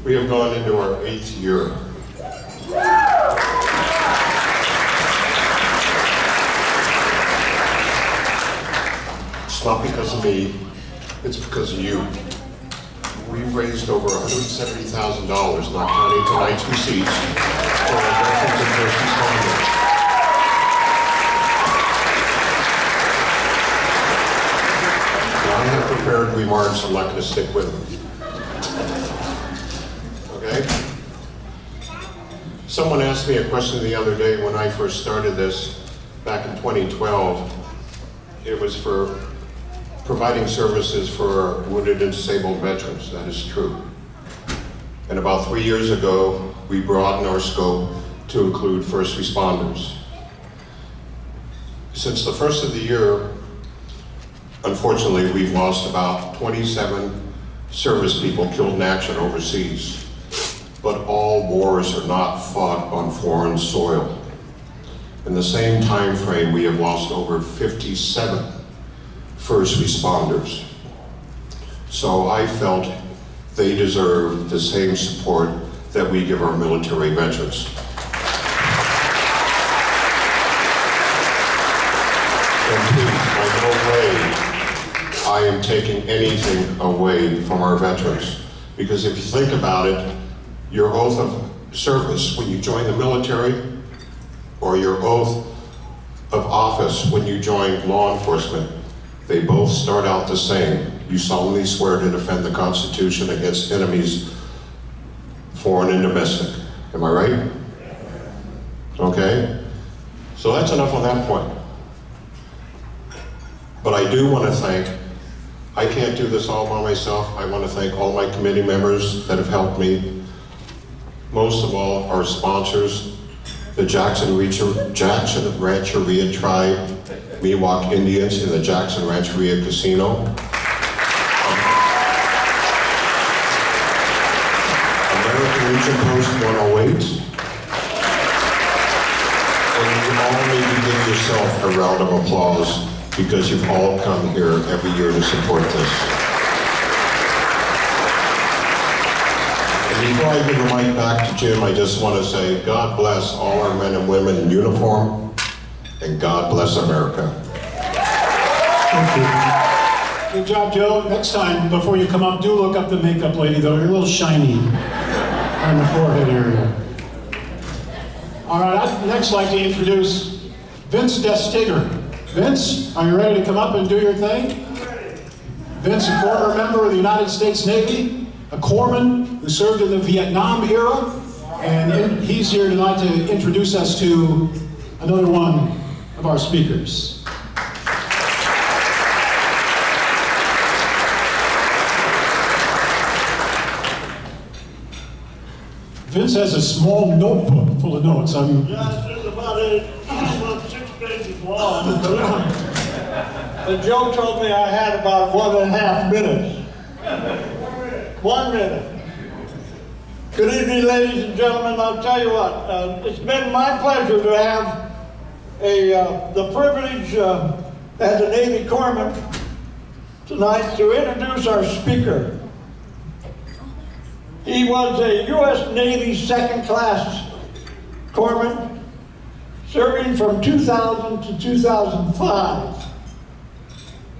We have gone into our 8th year. It's not because of me, it's because of you. We've raised over $170,000, not counting tonight's receipts, for our veterans and first responders. Now, I have prepared remarks, I'm not going to stick with them. Okay? Someone asked me a question the other day when I first started this, back in 2012. It was for providing services for wounded and disabled veterans. That is true. And about 3 years ago, we broadened our scope to include first responders. Since the first of the year, unfortunately, we've lost about 27 service people killed in action overseas. But all wars are not fought on foreign soil. In the same time frame, we have lost over 57 first responders. So I felt they deserve the same support that we give our military veterans. And please, by no way I am taking anything away from our veterans. Because if you think about it, your oath of service when you join the military, or your oath of office when you join law enforcement, they both start out the same. You solemnly swear to defend the Constitution against enemies, foreign and domestic. Am I right? Okay? So that's enough on that point. But I do want to thank, I can't do this all by myself. I want to thank all my committee members that have helped me. Most of all, our sponsors, the Jackson Rancheria Tribe, Miwok Indians in the Jackson Rancheria Casino, American Legion Post 108, and you all need to give yourself a round of applause because you've all come here every year to support this. And before I give the mic back to Jim, I just want to say God bless all our men and women in uniform, and God bless America. Thank you. Good job, Joe. Next time, before you come up, do look up the makeup lady, though. You're a little shiny on the forehead area. All right, I'd next like to introduce Vince Destin. Vince, are you ready to come up and do your thing? Vince, a former member of the United States Navy, a corpsman who served in the Vietnam era, and he's here tonight to introduce us to another one of our speakers. Vince has a small notebook full of notes. Yeah, it's about 6 pages long. But Joe told me I had about 1.5 minutes. 1 minute. Good evening, ladies and gentlemen. I'll tell you what, it's been my pleasure to have the privilege as a Navy corpsman tonight to introduce our speaker. He was a U.S. Navy second-class corpsman, serving from 2000 to 2005.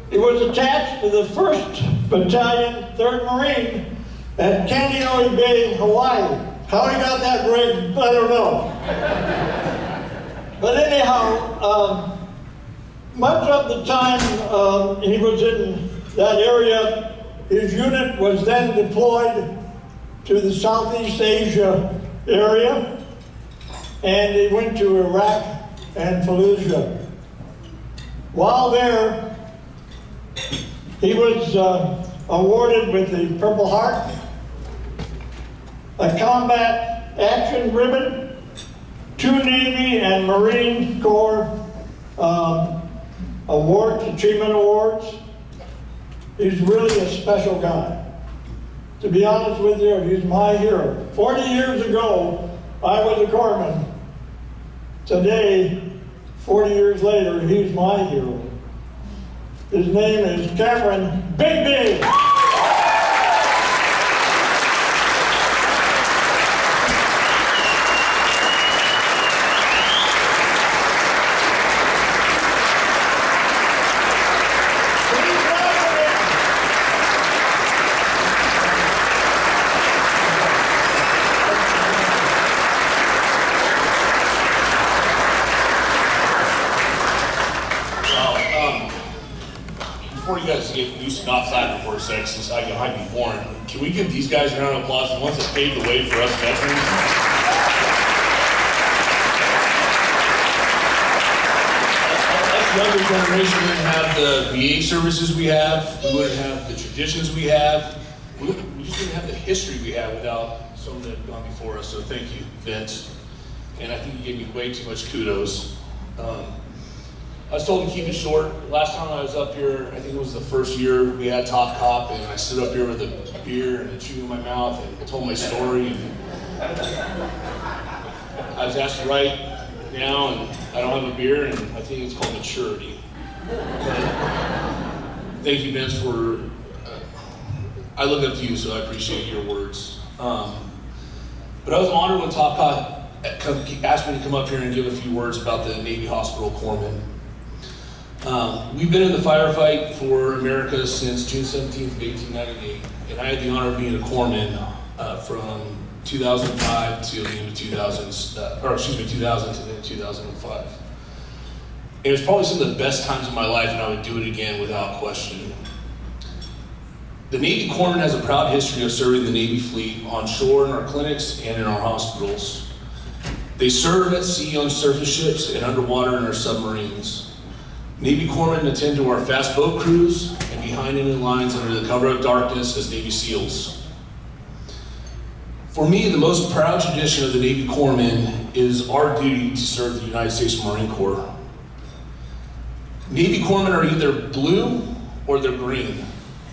He was attached to the 1st Battalion, 3rd Marine, at Kaneohe Bay, Hawaii. How he got that rank, I don't know. But anyhow, much of the time he was in that area, his unit was then deployed to the Southeast Asia area, and he went to Iraq and Fallujah. While there, he was awarded with the Purple Heart, a Combat Action Ribbon, 2 Navy and Marine Corps awards, achievement awards. He's really a special guy. To be honest with you, he's my hero. 40 years ago, I was a corpsman. Today, 40 years later, he's my hero. His name is Cameron Big. to get used to not clapping for a sec since I might be boring. Can we give these guys a round of applause, the ones that paved the way for us veterans? Us younger generation wouldn't have the VA services we have, we wouldn't have the traditions we have, we just wouldn't have the history we have without some that have gone before us. So thank you, Vince. And I think you gave me way too much kudos. I was told to keep it short. Last time I was up here, I think it was the first year we had Top Cop, and I stood up here with a beer and a chew in my mouth and told my story. And I was asked to write now, and I don't have a beer, and I think it's called maturity. Thank you, Vince, for. I look up to you, so I appreciate your words. But I was honored when Top Cop asked me to come up here and give a few words about the Navy Hospital Corpsman. We've been in the firefight for America since June 17th, 1898, and I had the honor of being a corpsman from 2005 to the end of 2000 to the end of 2005. It was probably some of the best times of my life, and I would do it again without question. The Navy Corpsman has a proud history of serving the Navy fleet on shore in our clinics and in our hospitals. They serve at sea on surface ships and underwater in our submarines. Navy Corpsmen attend to our fast boat crews and behind enemy lines under the cover of darkness as Navy SEALs. For me, the most proud tradition of the Navy Corpsmen is our duty to serve the United States Marine Corps. Navy Corpsmen are either blue or they're green.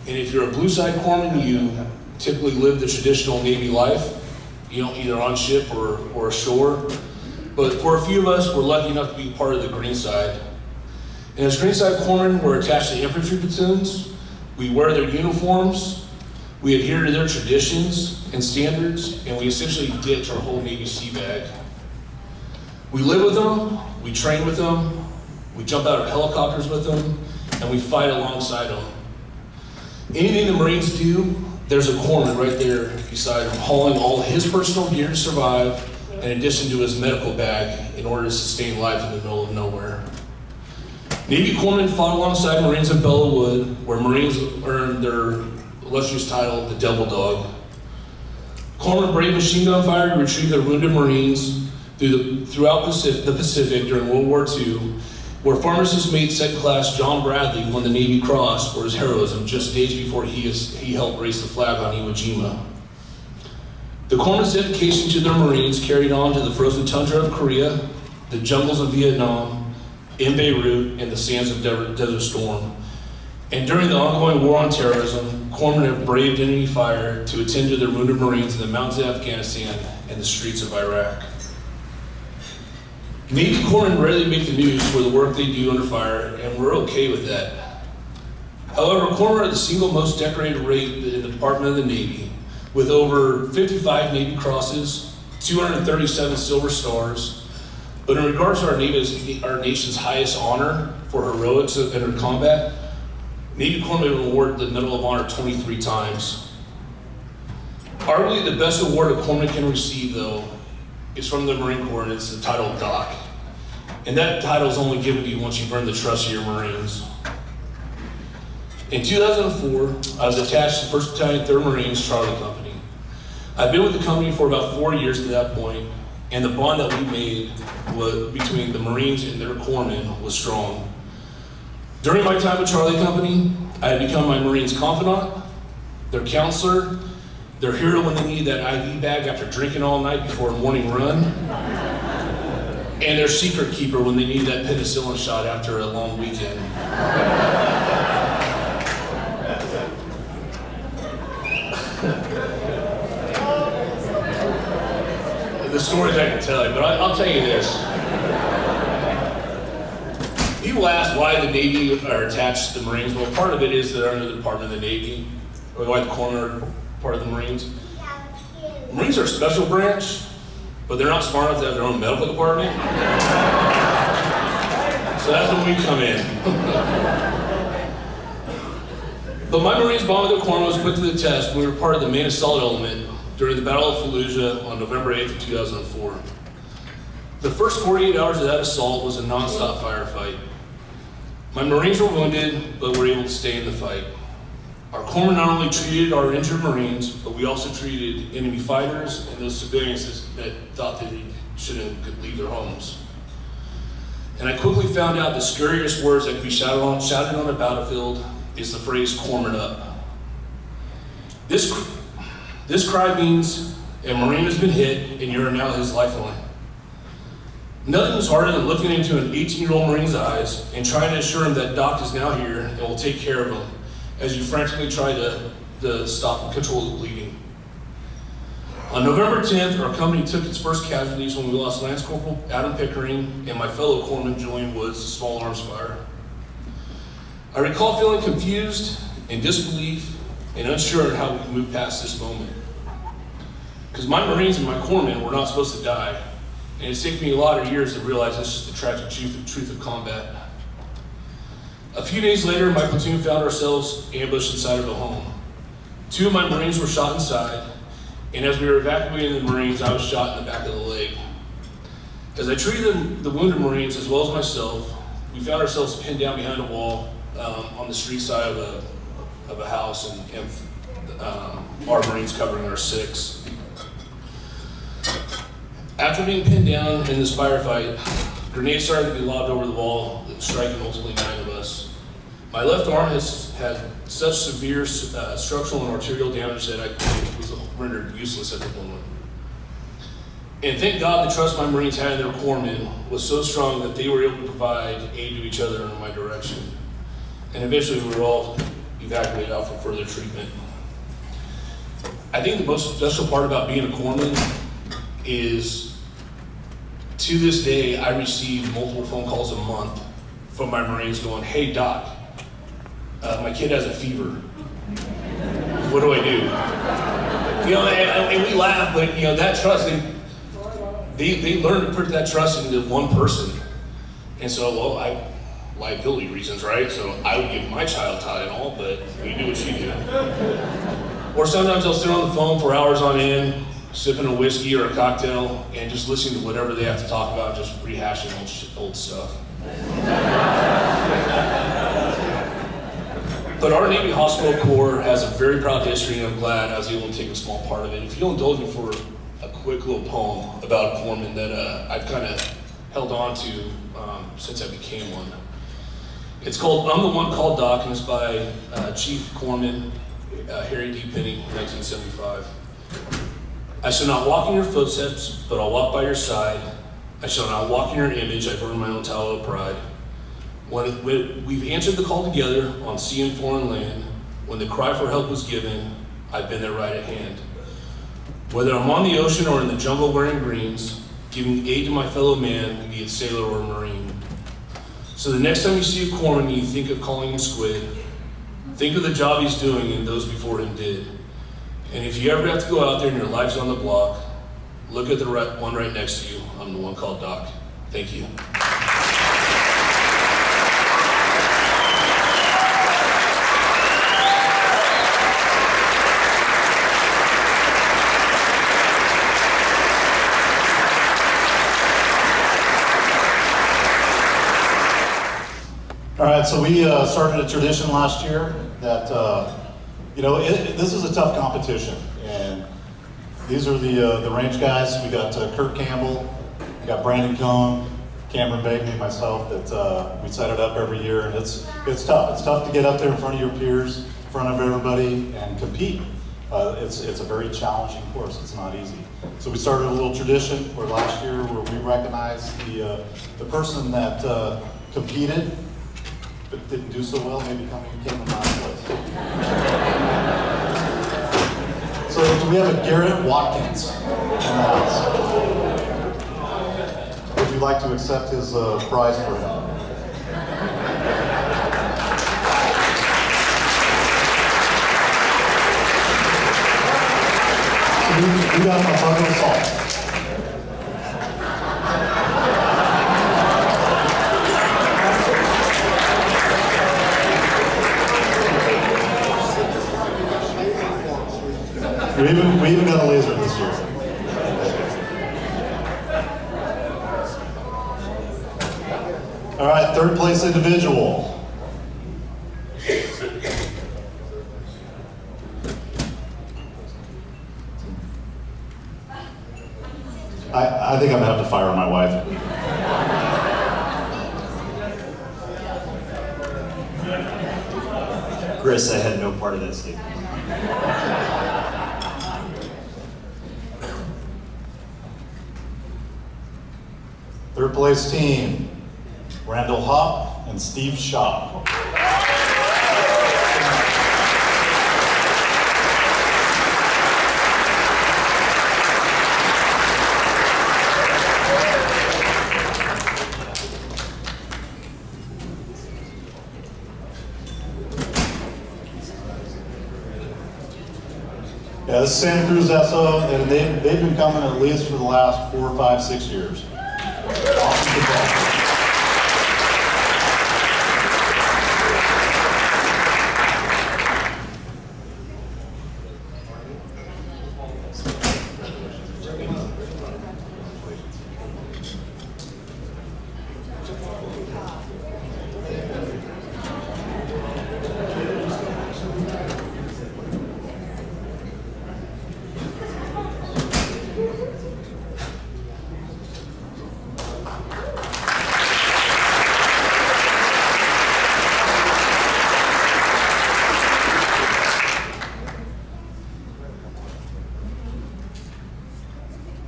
And if you're a blue side corpsman, you typically live the traditional Navy life, either on ship or ashore. But for a few of us, we're lucky enough to be part of the green side. And as green side corpsmen, we're attached to infantry platoons. We wear their uniforms. We adhere to their traditions and standards, and we essentially ditch our whole Navy sea bag. We live with them, we train with them, we jump out of helicopters with them, and we fight alongside them. Anything the Marines do, there's a corpsman right there beside him, hauling all his personal gear to survive, in addition to his medical bag, in order to sustain life in the middle of nowhere. Navy corpsmen fought alongside Marines at Belleau Wood, where Marines earned their illustrious title, the Devil Dog. Corpsmen braved machine gun fire to retrieve their wounded Marines throughout the Pacific during World War II, where pharmacist mate second class John Bradley won the Navy Cross for his heroism just days before he helped raise the flag on Iwo Jima. The Corpsmen's dedication to their Marines carried on to the frozen tundra of Korea, the jungles of Vietnam, in Beirut, and the sands of Desert Storm. And during the ongoing war on terrorism, corpsmen have braved enemy fire to attend to their wounded Marines in the mountains of Afghanistan and the streets of Iraq. Navy corpsmen rarely make the news for the work they do under fire, and we're okay with that. However, corpsmen are the single most decorated rate in the Department of the Navy, with over 55 Navy Crosses, 237 Silver Stars. But in regards to our nation's highest honor for heroics under combat, Navy Corpsmen have been awarded the Medal of Honor 23 times. Arguably the best award a corpsman can receive, though, is from the Marine Corps, and it's the title Doc. And that title is only given to you once you've earned the trust of your Marines. In 2004, I was attached to 1st Battalion 3rd Marines Charlie Company. I've been with the company for about 4 years to that point, and the bond that we made between the Marines and their corpsmen was strong. During my time with Charlie Company, I had become my Marines' confidant, their counselor, their hero when they need that IV bag after drinking all night before a morning run, and their secret keeper when they need that penicillin shot after a long weekend. The stories I can tell you, but I'll tell you this. People ask why the Navy are attached to the Marines. Well, part of it is they're under the Department of the Navy, or why the corpsmen are part of the Marines. Marines are a special branch, but they're not smart enough to have their own medical department. So that's when we come in. But my Marines bond with the corpsmen was put to the test when we were part of the main assault element during the Battle of Fallujah on November 8th of 2004. The first 48 hours of that assault was a non-stop firefight. My Marines were wounded, but were able to stay in the fight. Our corpsmen not only treated our injured Marines, but we also treated enemy fighters and those civilians that thought that they could leave their homes. And I quickly found out the scariest words that could be shouted on a battlefield is the phrase "corpsman up." This cry means a Marine has been hit and you are now his lifeline. Nothing is harder than looking into an 18-year-old Marine's eyes and trying to assure him that Doc is now here and will take care of him as you frantically try to stop and control the bleeding. On November 10th, our company took its first casualties when we lost Lance Corporal Adam Pickering and my fellow corpsman Julian Woods to small arms fire. I recall feeling confused and disbelief and unsure how we could move past this moment. Because my Marines and my corpsmen were not supposed to die, and it's taken me a lot of years to realize this is the tragic truth of combat. A few days later, my platoon found ourselves ambushed inside of a home. 2 of my Marines were shot inside, and as we were evacuating the Marines, I was shot in the back of the leg. As I treated the wounded Marines as well as myself, we found ourselves pinned down behind a wall on the street side of a house, and our Marines covering our 6. After being pinned down in this firefight, grenades started to be lobbed over the wall, striking ultimately 9 of us. My left arm has had such severe structural and arterial damage that I was rendered useless at the moment. And thank God the trust my Marines had in their corpsmen was so strong that they were able to provide aid to each other in my direction. And eventually we were all evacuated out for further treatment. I think the most special part about being a corpsman is, to this day, I receive multiple phone calls a month from my Marines going, "Hey Doc, my kid has a fever. What do I do?" You know, and we laugh, but you know, that trust, they learn to put that trust into one person. And so, well, liability reasons, right? So I would give my child Tylenol, but you do what you do. Or sometimes I'll sit on the phone for hours on end, sipping a whiskey or a cocktail, and just listening to whatever they have to talk about, just rehashing old stuff. But our Navy Hospital Corps has a very proud history, and I'm glad I was able to take a small part of it. If you'll indulge me for a quick little poem about a corpsman that I've kind of held on to since I became one. It's called "I'm the One Called Doc," and it's by Chief Corpsman Harry D. Penny, 1975. "I shall not walk in your footsteps, but I'll walk by your side. I shall not walk in your image, I've earned my own title of pride. When we've answered the call together on sea and foreign land, when the cry for help was given, I've been there right at hand. Whether I'm on the ocean or in the jungle wearing greens, giving aid to my fellow man, be it sailor or marine. So the next time you see a corpsman and you think of calling him squid, think of the job he's doing and those before him did. And if you ever have to go out there and your life's on the block, look at the one right next to you. I'm the one called Doc." Thank you. All right, so we started a tradition last year that, this is a tough competition, and these are the range guys. We got Kurt Campbell, we got Brandon Cohn, Cameron Bagney, and myself that we set it up every year, and it's tough. It's tough to get up there in front of your peers, in front of everybody, and compete. It's a very challenging course. It's not easy. So we started a little tradition where last year we recognized the person that competed but didn't do so well, maybe came in last place. So we have a Garrett Watkins in the house. Would you like to accept his prize for him? So we got him a bucket of salt. We even got a laser this year. All right, third place individual. I think I'm gonna have to fire my wife. Chris, I had no part of that statement. Third place team, Randall Hopp and Steve Shaw. Yeah, this is Santa Cruz SO, and they've been coming at least for the last 4, 5, 6 years. Awesome football.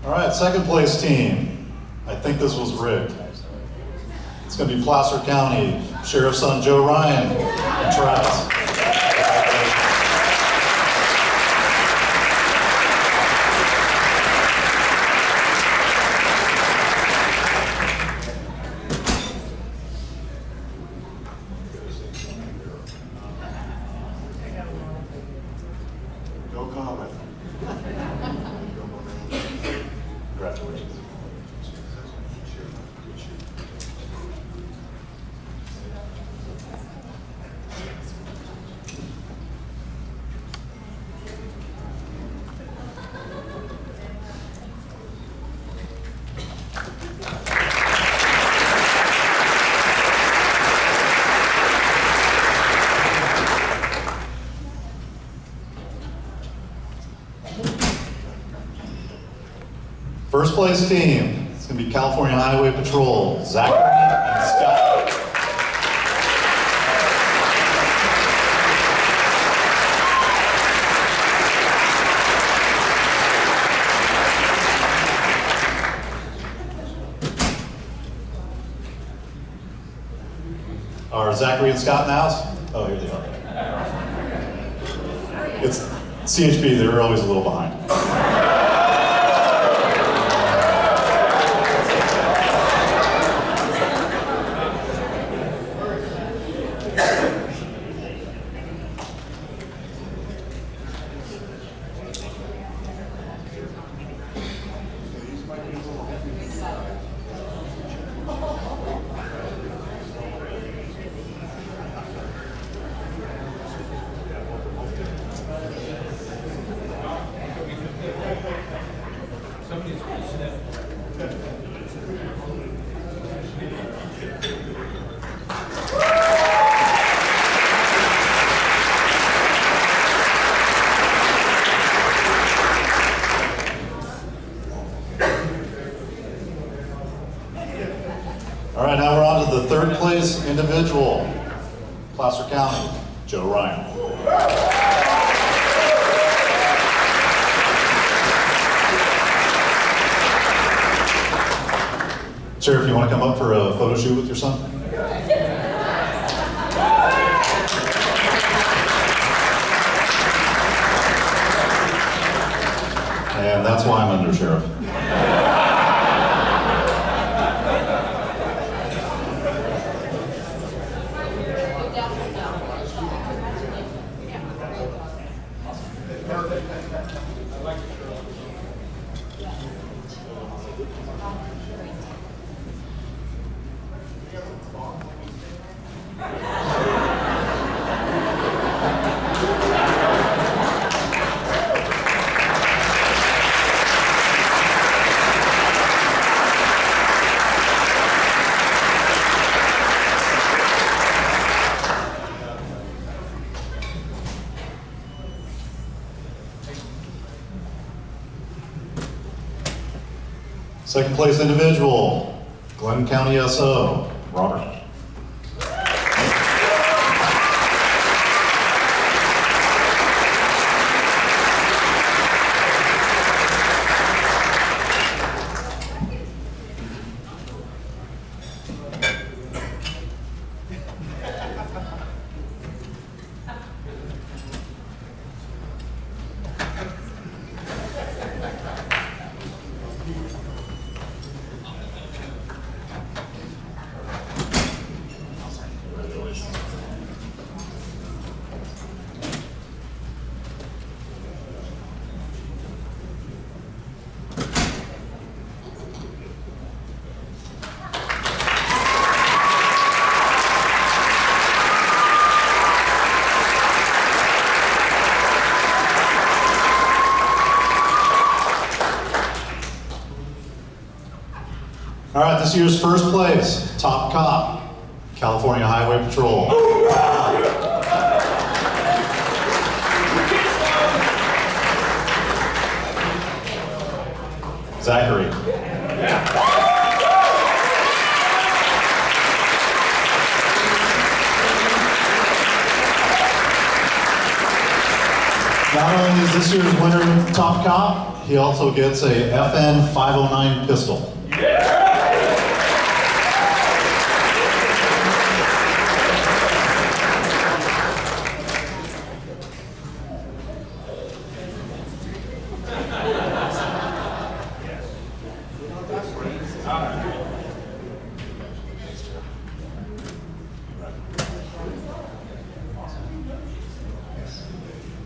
All right, second place team. I think this was rigged. It's going to be Placer County, Sheriff's son Joe Ryan and Travis. No comment. Congratulations. First place team, it's going to be California Highway Patrol, Zachary and Scott. Are Zachary and Scott in the house? Oh, here they are. It's CHP, they're always a little behind. All right, now we're on to the third place individual, Placer County, Joe Ryan. Sheriff, you want to come up for a photo shoot with your son? And that's why I'm under, Sheriff. Second place individual, Glenn County SO, Robert. All right, this year's first place, Top Cop, California Highway Patrol. Zachary. Not only is this year's winner Top Cop, he also gets a FN 509 pistol.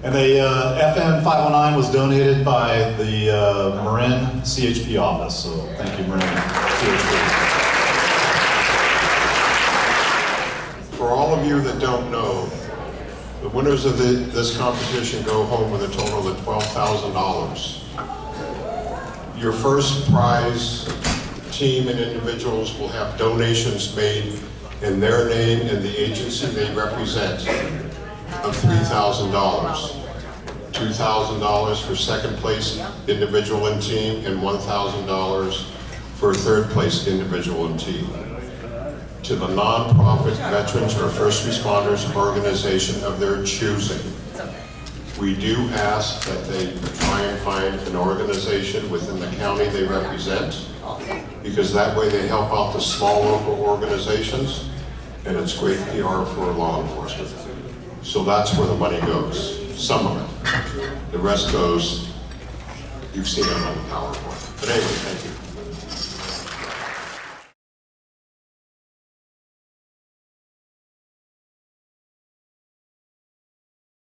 And the FN 509 was donated by the Marin CHP office, so thank you, Marin CHP. For all of you that don't know, the winners of this competition go home with a total of $12,000. Your first prize team and individuals will have donations made in their name and the agency they represent of $3,000. $2,000 for second place individual and team, and $1,000 for third place individual and team. To the nonprofit veterans or first responders organization of their choosing. We do ask that they try and find an organization within the county they represent, because that way they help out the small local organizations, and it's great PR for law enforcement. So that's where the money goes, some of it. The rest goes, you've seen it on the PowerPoint. But anyway, thank you.